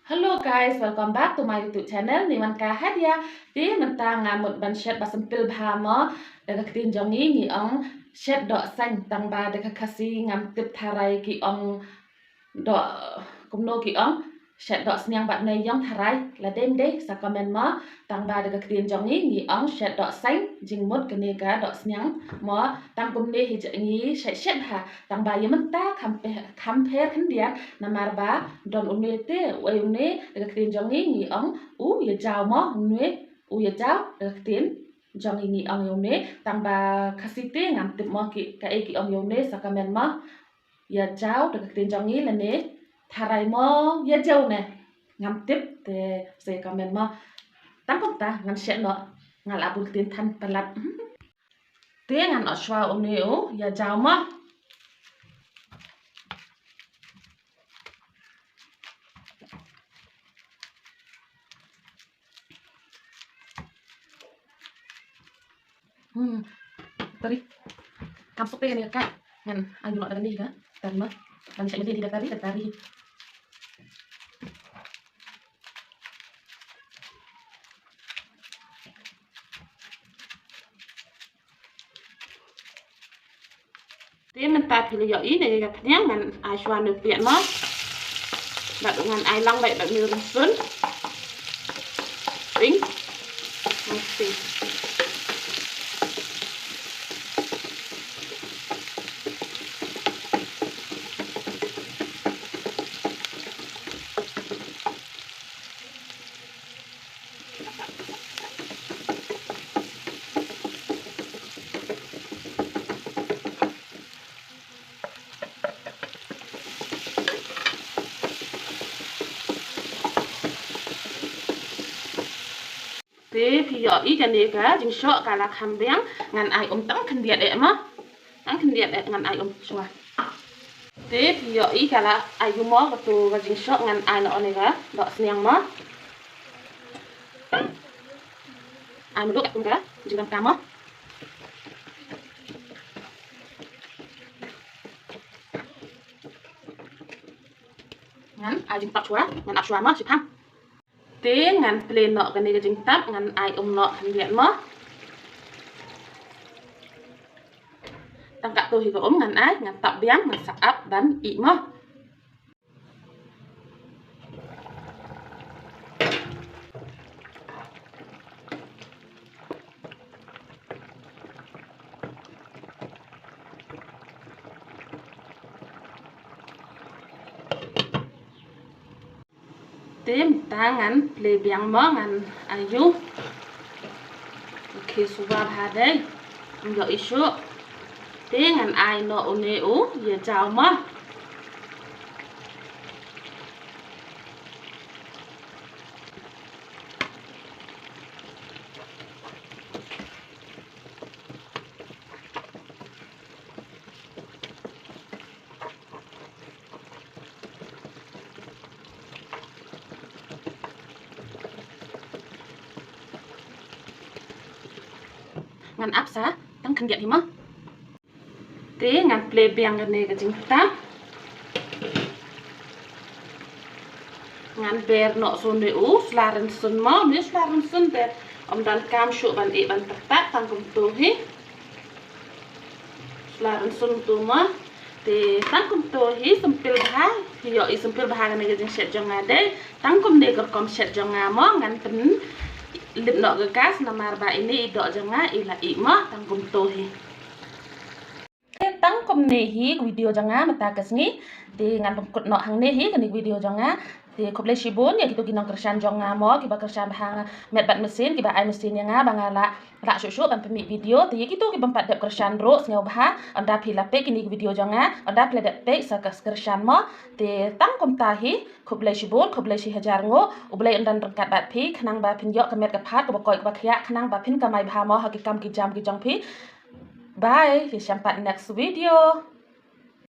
Hello guys, welcome back to my YouTube channel. Ni man ka hadia. Ti mentang ngamut ban shed basempil bhama daga ketin jongi ni ong shed dok sang tang ba daga kasi ngam tip tharai ki ong dok kumno ki ong shed dok snyang bat nei yong tharai la dem de sa comment ma tang ba daga ketin jongi ni ong shed dok sang jing mut kene ga dok snyang mo tang kumne hi ni shed ha tang ba yementa kampe kan dia namar ba don unete way une daga ketin jongi ni ong u ya jaw mo une u ya jaw daga ketin jongi ni ong yone tang ba kasite ngam tip mo ki ka e ki ong yone sa comment ma ya jaw daga ketin jongi la ne tharai mo ya jaw ne ngam tip te se comment ma tang kom ta ngan shed no ngal abul ketin than palat te ngan oswa une u ya jaw mo tadi kampuk pe ni kak ngan ayu nak tadi ka tadi mah dan saya mesti tidak tadi dia mentah pilih yo ini ya katanya ngan aswan được viện mah đặt ngan ai long vậy đặt như rusun tính masih thế thì giờ ý cho nên cả chính sợ cả là khăm đen ngàn ai tăng khăn điện đấy mà tăng khăn điện đấy ngàn ai xóa thế thì giờ ý cả là ai dùng mó và chính sợ ngàn ai nọ này cả đọ xiang mà ai muốn đốt cũng cả chỉ làm cam á ngắn ai dùng tập xóa ngàn áp xóa mà chỉ thăng thế ngàn plain nọ cái này cái chính tap ngàn ai nọ khăn điện mà tăng cả tôi thì có ốm ngàn ái ngàn tập biếng ngàn sạc áp đánh ị mà tim ta ngàn play biếng mà ngàn ayu khi suva ha đây giờ isu thế ngàn ai nọ one u giờ chào mà ngàn áp xá tăng khăn điện thì mất thế ngàn play biang cái này cái chính táp ngàn bear nọ son để u slaren son mà nếu slaren son bear dan cam shu ban e ban tak tăng cùng tu hi slaren son tu mà thì tăng cùng tu hi sempil bah thì yo i sempil bah cái này cái chính set jong ada tăng cùng để cái com set jong mà ngàn pen lip nọ cái gas namar ba ini dok jong ila i mà tăng cùng tu hi tăng công này hi video jangan mata kesni di ngan pengkut no hang ne hi kani video jangan di koble shibun ya gitu ginong kersan jonga mo kiba kersan hang met bat mesin kiba ai mesin yang bangala rak susu ban pemi video ti gitu kiba pat dep kersan ro sneu bah anda pilape kini video jangan anda pledet pe sa kersan mo ti tăng kom ta hi koble shibun koble shi hajar ngo ublai andan rengkat bat pi khnang ba pin yo kemet kapat ko koi ba khya khnang ba pin kamai bha mo hakikam ki jam ki jong pi. Bye, sampai next video.